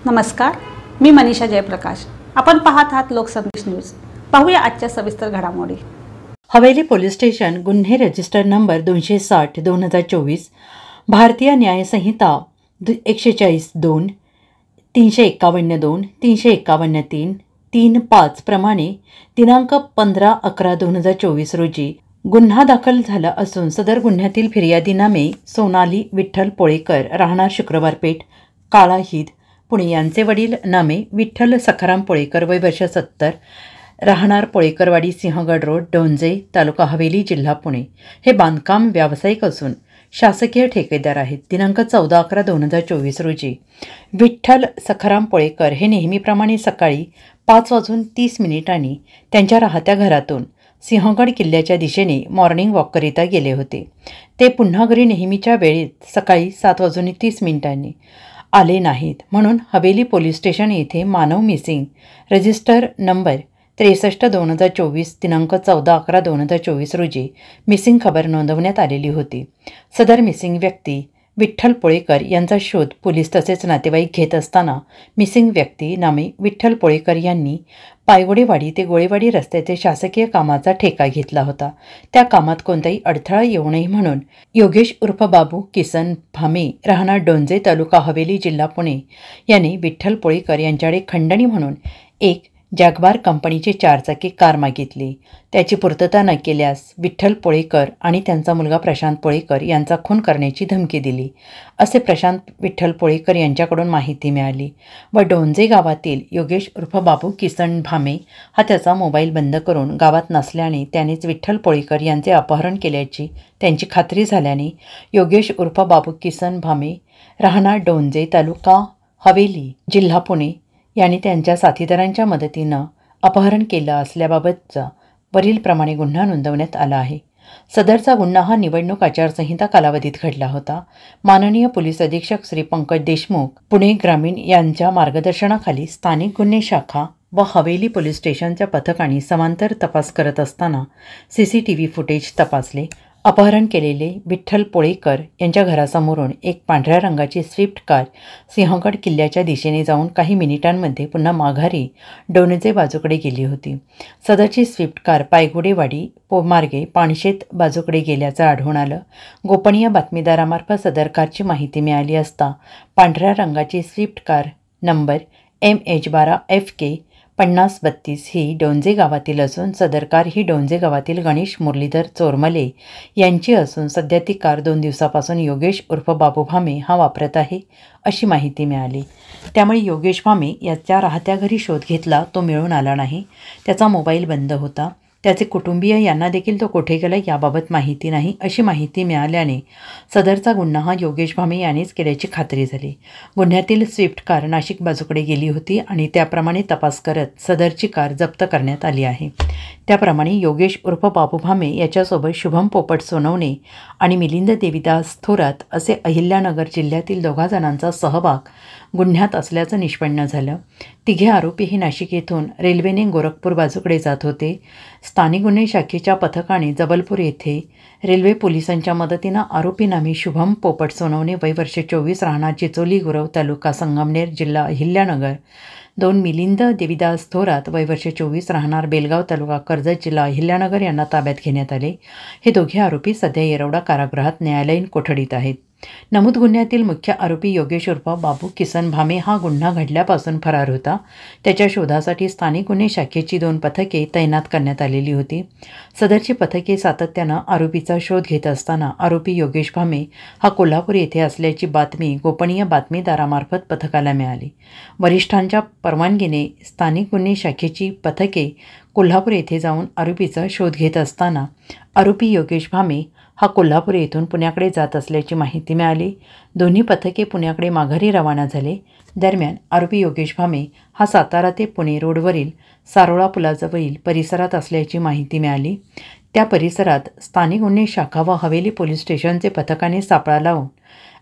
नमस्कार, मी मनीषा जयप्रकाश। आपण पाहत आहात लोकसंदेश न्यूज। पाहूया आजच्या सविस्तर घडामोडी। हवेली पोलीस स्टेशन गुन्हे रजिस्टर नंबर 260/2024, भारतीय न्याय संहिता 140(2), 351(2), 351(3), 3(5) प्रमाणे दिनांक 15/11/2024 रोजी गुन्हा दाखल झाला असून सदर गुन्ह्यातील फिर्यादी नामे सोनाली विठ्ठल पोळेकर, राहणार शुक्रवार पेठ, काळाहीद, पुणे यांचे वडील नामे विठ्ठल सखाराम पोळेकर, वय वर्ष 70, राहणार पोळेकरवाडी, सिंहगड रोड, डोंजे, तालुका हवेली, जिल्हा पुणे, हे बांधकाम व्यावसायिक असून शासकीय ठेकेदार आहेत। दिनांक 14/11/2024 रोजी विठ्ठल सखाराम पोळेकर हे नेहमीप्रमाणे सकाळी 5:30 त्यांच्या राहत्या घरातून सिंहगड किल्ल्याच्या दिशेने मॉर्निंग वॉककरिता गेले होते। ते पुन्हा घरी नेहमीच्या वेळेत सकाळी 7:30 आले नाहीत, म्हणून हवेली पोलीस स्टेशन येथे मानव मिसिंग रजिस्टर नंबर 63/2024 दिनांक 14/11/2024 रोजी मिसिंग खबर नोंदवण्यात आलेली होती। सदर मिसिंग व्यक्ती विठ्ठल पोळेकर यांचा शोध पोलीस तसेच नातेवाईक घेत असताना मिसिंग व्यक्ती नामे विठ्ठल पोळेकर यांनी पायगोडेवाडी ते गोळेवाडी रस्त्याचे शासकीय कामाचा ठेका घेतला होता। त्या कामात कोणताही अडथळा येऊ नये म्हणून योगेश उर्फ बाबू किसन भामे, राहणार डोंजे, तालुका हवेली, जिल्हा पुणे यांनी विठ्ठल पोळेकर यांच्याकडे खंडणी म्हणून एक जॅग्वार कंपनीची 4चाकी कार मागितली। त्याची पूर्तता न केल्यास विठ्ठल पोळेकर आणि त्यांचा मुलगा प्रशांत पोळेकर यांचा खून करण्याची धमकी दिली, असे प्रशांत विठ्ठल पोळेकर यांच्याकडून माहिती मिळाली व डोंजे गावातील योगेश उर्फ बाबू किसन भामे हा त्याचा मोबाईल बंद करून गावात नसल्याने त्यानेच विठ्ठल पोळेकर यांचे अपहरण केल्याची त्यांची खात्री झाल्याने योगेश उर्फ बाबू किसन भामे, राहणार डोंजे, तालुका हवेली, जिल्हा पुणे यांनी त्यांच्या साथीदारांच्या मदतीनं अपहरण केलं असल्याबाबतचा वरीलप्रमाणे गुन्हा नोंदवण्यात आला आहे। सदरचा गुन्हा हा निवडणूक आचारसंहिता कालावधीत घडला होता। माननीय पोलीस अधीक्षक श्री पंकज देशमुख, पुणे ग्रामीण यांच्या मार्गदर्शनाखाली स्थानिक गुन्हे शाखा व हवेली पोलीस स्टेशनच्या पथकाने समांतर तपास करत असताना CCTV फुटेज तपासले। अपहरण केलेले विठ्ठल पोळेकर यांच्या घरासमोरून एक पांढऱ्या रंगाची स्विफ्ट कार सिंहगड किल्ल्याच्या दिशेने जाऊन काही मिनिटांमध्ये पुन्हा माघारी डोंजे बाजूकडे गेली होती। सदरची स्विफ्ट कार पायगोडेवाडी मार्गे पाणशेत बाजूकडे गेल्याचं आढळून आलं। गोपनीय बातमीदारामार्फत सदर कारची माहिती मिळाली असता पांढऱ्या रंगाची स्विफ्ट कार नंबर MH12FK 5032 ही डोंजे गावातील असून सदर कार ही डोंजे गावातील गणेश मुरलीधर चोरमले यांची असून सध्या ती कार 2 दिवसापासून योगेश उर्फ बाबू भामे हा वापरत आहे, अशी माहिती मिळाली। त्यामुळे योगेश भामे याच्या राहत्या घरी शोध घेतला, तो मिळून आला नाही। त्याचा मोबाईल बंद होता। त्याचे कुटुंबीय यांना देखील तो कुठे गेला याबाबत माहिती नाही, अशी माहिती मिळाल्याने सदरचा गुन्हा हा योगेश भामे यानेच केल्याची खात्री झाली। गुन्ह्यातील स्विफ्ट कार नाशिक बाजूकडे गेली होती आणि त्याप्रमाणे तपास करत सदरची कार जप्त करण्यात आली आहे। त्याप्रमाणे योगेश उर्फ बाबू भामे याच्यासोबत शुभम पोपट सोनवणे आणि मिलिंद देविदास थोरात असे अहिल्यानगर जिल्ह्यातील 2 जणांचा सहभाग गुन्ह्यात असल्याचं निष्पन्न झालं। तिघे आरोपी हे नाशिक येथून रेल्वेने गोरखपूर बाजूकडे जात होते। स्थानिक गुन्हे शाखेच्या पथकाने जबलपूर येथे रेल्वे पोलिसांच्या मदतीनं आरोपी नामे शुभम पोपट सोनवणे, वय वर्ष 24, राहणार चिचोली गुरव, तालुका संगमनेर, जिल्हा अहिल्यानगर, 2 मिलिंद देविदास थोरात, वय वर्ष 24, राहणार बेलगाव, तालुका कर्जत, जिल्हा अहिल्यानगर यांना ताब्यात घेण्यात आले। हे दोघे आरोपी सध्या येरवडा कारागृहात न्यायालयीन कोठडीत आहेत। नमूद गुन्ह्यातील मुख्य आरोपी योगेश उर्फ बाबू किसन भामे हा गुन्हा घडल्यापासून फरार होता। त्याच्या शोधासाठी स्थानिक गुन्हे शाखेची 2 पथके तैनात करण्यात आलेली होती। सदरची पथके सातत्यानं आरोपीचा शोध घेत असताना आरोपी योगेश भामे हा कोल्हापूर येथे असल्याची बातमी गोपनीय बातमीदारामार्फत पथकाला मिळाली। वरिष्ठांच्या परवानगीने स्थानिक गुन्हे शाखेची पथके कोल्हापूर येथे जाऊन आरोपीचा शोध घेत असताना आरोपी योगेश भामे हा कोल्हापूर येथून पुण्याकडे जात असल्याची माहिती मिळाली। दोन्ही पथके पुण्याकडे माघारी रवाना झाले। दरम्यान आरोपी योगेश भामे हा सातारा ते पुणे रोडवरील सारोळा पुलाजवळील परिसरात असल्याची माहिती मिळाली। त्या परिसरात स्थानिक गुन्हे शाखा व हवेली पोलीस स्टेशनचे पथकाने सापळा लावून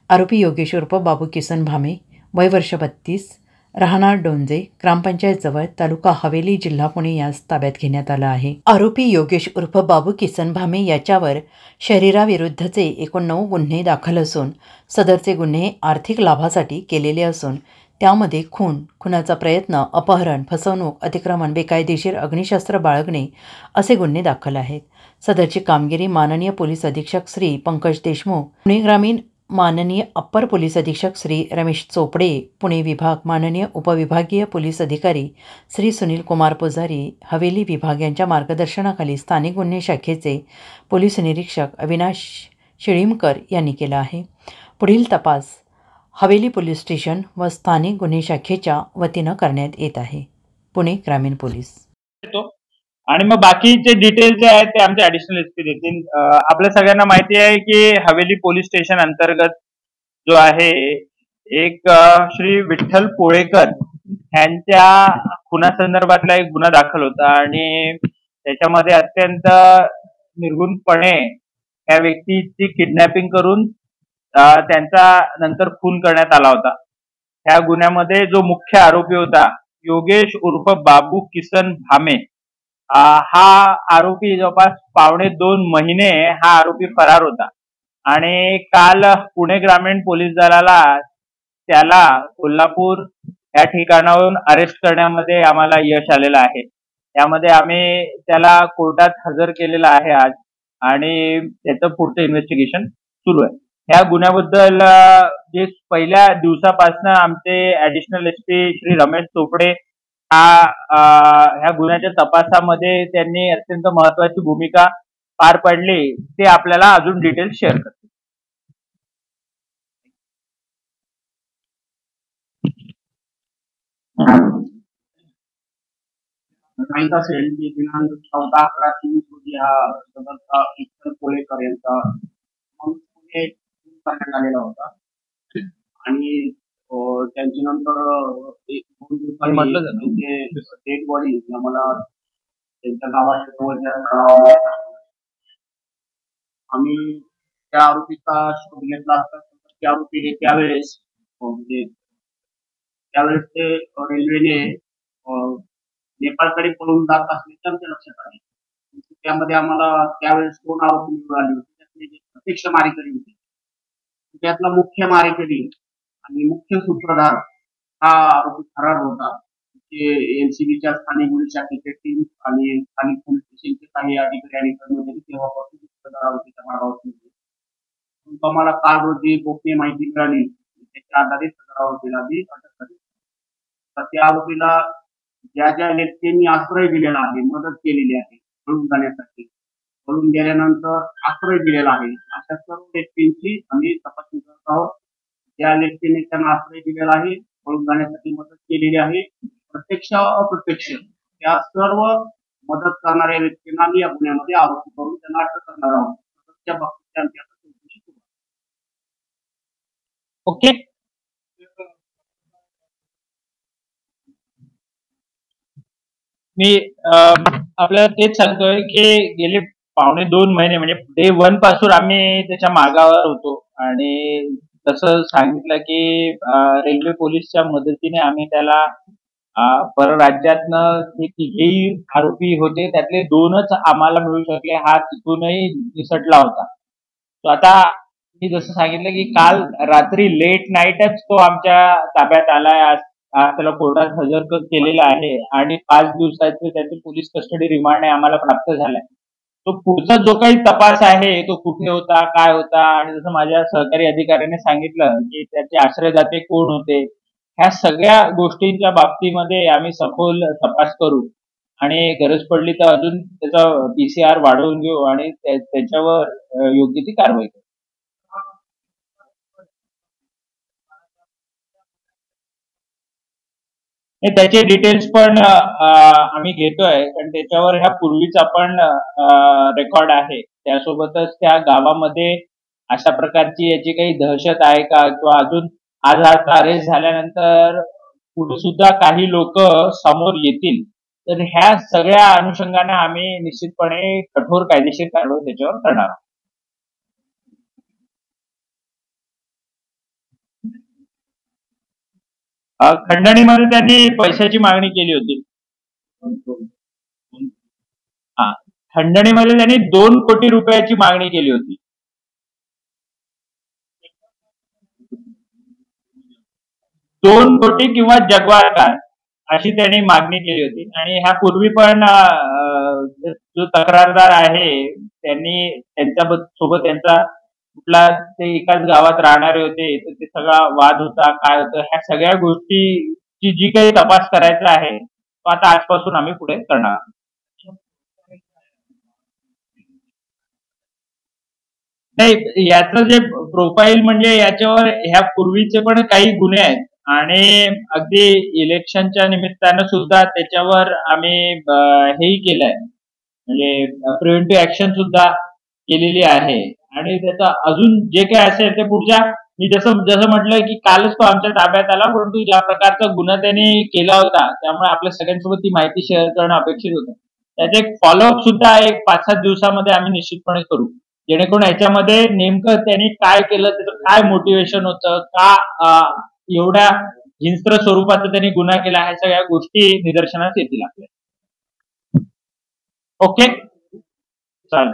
आरोपी योगेश उर्फ बाबू किसन भामे, वय वर्ष 32, राहणार डोंजे, ग्रामपंचायत जवळ, तालुका हवेली, जिल्हा पुणे यास ताब्यात घेण्यात आला आहे। आरोपी योगेश उर्फ बाबू किसन भामे याच्यावर शरीराविरुद्धचे एकूण 9 गुन्हे दाखल असून सदरचे गुन्हे आर्थिक लाभासाठी केलेले असून त्यामध्ये खुनाचा प्रयत्न, अपहरण, फसवणूक, अतिक्रमण, बेकायदेशीर अग्निशस्त्र बाळगणे असे गुन्हे दाखल आहेत. सदरची कामगिरी माननीय पोलीस अधीक्षक श्री पंकज देशमुख, पुणे ग्रामीण, माननीय अप्पर पोलीस अधीक्षक श्री रमेश चोपडे, पुणे विभाग, माननीय उपविभागीय पोलीस अधिकारी श्री सुनील कुमार पुजारी, हवेली विभाग यांच्या मार्गदर्शनाखाली स्थानिक गुन्हे शाखेचे पोलीस निरीक्षक अविनाश शिळीमकर यांनी केला आहे. पुढील तपास हवेली पोलीस स्टेशन व स्थानिक गुन्हे शाखेच्या वतीनं करण्यात येत आहे. पुणे ग्रामीण पोलीस. आणि मग बाकीचे डिटेल्स जे आहेत ते आमचे ऍडिशनल एसपी देतील. आपल्या सगळ्यांना माहिती आहे की हवेली पोलीस स्टेशन अंतर्गत जो आहे एक श्री विठ्ठल पोळेकर यांच्या खुनासंदर्भातला एक गुन्हा दाखल होता आणि त्याच्यामध्ये अत्यंत निर्गुणपणे या व्यक्तीची किडनॅपिंग करून त्यांचा नंतर खून करण्यात आला होता. ह्या गुन्ह्यामध्ये जो मुख्य आरोपी होता योगेश उर्फ बाबू किसन भामे, हा आरोपी जवळपास 2.5 महिने हा आरोपी फरार होता आणि काल पुणे ग्रामीण पोलीस दलाला त्याला कोल्हापूर या ठिकाणाहून अरेस्ट करण्यामध्ये आम्हाला यश आलेलं आहे. यामध्ये आम्ही त्याला कोर्टात हजर केलेला आहे आज आणि त्याचं पुढचं इन्व्हेस्टिगेशन सुरू आहे. ह्या गुन्ह्याबद्दल जे पहिल्या दिवसापासून आमचे ऍडिशनल एसपी श्री रमेश चोपडे ह्या गुन्ह्याच्या तपासामध्ये त्यांनी अत्यंत महत्वाची भूमिका पार पाडली, ते आपल्याला अजून डिटेल्स शेअर करतील. माहित असेल की दिनांक 14/11/23 रोजी हा सदरचा विठ्ठल पोळेकर यांचा पुणे करण्यात आलेला होता आणि त्यांची नंतर 2 दिवसांनी डेड बॉडी आम्हाला त्यांच्या गावाच्या जवळच्या आम्ही त्या आरोपीचा शोध घेतला असता. त्या आरोपीने त्यावेळेस ते रेल्वेने नेपाळकडे पळून जात असल्याचे आमच्या लक्षात आले. त्यामध्ये आम्हाला त्यावेळेस 2 आरोपी मिळाले होते. त्यातले जे प्रत्यक्ष मारेकरी होते त्यातला मुख्य मारेकरी आणि मुख्य सूत्रधार हा आरोपी फरार होता. एनसीबीच्या स्थानिक पोलीस शाखेचे टीम आणि स्थानिक पोलीस स्टेशनचे काही अधिकारी आणि कर्मचारी तेव्हापासून आरोपीच्या मागावर होते. आम्हाला काल रोजी गोपनीय माहिती मिळाली, त्याच्या आधारे सदर आरोपीला अटक झाली. तर त्या आरोपीला ज्या ज्या व्यक्तींनी आश्रय दिलेला आहे, मदत केलेली आहे पळून जाण्यासाठी, पळून गेल्यानंतर आश्रय दिलेला आहे, अशा सर्व व्यक्तींची आम्ही तपासणी करत आहोत. ज्या व्यक्तीने त्यांना आश्रय दिलेला आहे, पळून जाण्यासाठी मदत केलेली आहे, प्रत्यक्ष अप्रत्यक्ष त्या सर्व मदत करणाऱ्या व्यक्तींना आम्ही या गुन्ह्यामध्ये आरोपी करून त्यांना अटक करणार आहोत. त्या बाबतीत आमची आता चौकशी सुरू आहे. ओके. मी आपल्याला तेच सांगतोय की गेले 2.5 महिने म्हणजे डे 1 पासून आम्ही त्याच्या मागावर होतो आणि तसं सांगितलं की रेल्वे पोलीसच्या मदतीने आम्ही त्याला परराज्यातनं जे 3 आरोपी होते त्यातले 2च आम्हाला मिळू शकले. हा तिथूनही निसटला होता. तो आता मी जसं सांगितलं की काल रात्री लेट नाईटच तो आमच्या ताब्यात आलाय. आज त्याला कोर्टात हजर केलेला आहे आणि 5 दिवसाचे त्याचे पोलीस कस्टडी रिमांड आम्हाला प्राप्त झालाय. तो पुढचा जो काही तपास आहे तो कुठे होता, काय होता आणि जसं माझ्या सहकारी अधिकाऱ्याने सांगितलं की त्याचे आश्रयदाते कोण होते, ह्या सगळ्या गोष्टींच्या बाबतीमध्ये आम्ही सखोल तपास करू आणि गरज पडली तर अजून त्याचा PCR वाढवून घेऊ आणि त्याच्यावर योग्य ती कारवाई करू. त्याचे डिटेल्स पण आम्ही घेतोय कारण त्याच्यावर ह्या पूर्वीचा पण रेकॉर्ड आहे. त्यासोबतच त्या गावामध्ये अशा प्रकारची याची काही दहशत आहे का किंवा अजून आज अरेस्ट झाल्यानंतर पुढे सुद्धा काही लोक समोर येतील, तर ह्या सगळ्या अनुषंगाने आम्ही निश्चितपणे कठोर कायदेशीर कारवाई त्याच्यावर करणार आहोत. खंडणीमध्ये त्यांनी पैशाची मागणी केली होती. खंडणीमध्ये त्यांनी 2 कोटी रुपयाची मागणी केली होती. 2 कोटी किंवा जग्वार कार अशी त्यांनी मागणी केली होती. आणि ह्या पूर्वी पण जो तक्रारदार आहे त्यांनी सोबत त्यांचा कुठला ते एकाच गावात राहणारे होते, तर ते सगळा वाद होता, काय होतं, ह्या सगळ्या गोष्टीची जी काही तपास करायचा आहे तो आता आजपासून आम्ही पुढे करणार आहोत. नाही, याचं जे प्रोफाईल म्हणजे याच्यावर ह्या पूर्वीचे पण काही गुन्हे आहेत आणि अगदी इलेक्शनच्या निमित्तानं सुद्धा त्याच्यावर आम्ही हेही केलंय, म्हणजे प्रिव्हेंटिव्ह ऍक्शन सुद्धा केलेली आहे. आणि त्याचा अजून जे काही असेल ते पुढच्या, मी जसं जसं म्हटलं की कालच तो आमच्या ताब्यात आला, परंतु ज्या प्रकारचा गुन्हा त्यांनी केला होता त्यामुळे आपल्या सगळ्यांसोबत ती माहिती शेअर करणं अपेक्षित होतं. त्याचे एक फॉलोअप सुद्धा एक 5-7 दिवसामध्ये आम्ही निश्चितपणे करू, जेणेकरून याच्यामध्ये नेमकं त्यांनी काय केलं, त्याचं काय मोटिवेशन होतं, का एवढ्या हिंस्त्र स्वरूपाचा त्यांनी गुन्हा केला, ह्या सगळ्या गोष्टी निदर्शनास येतील आपल्या. ओके, चालेल.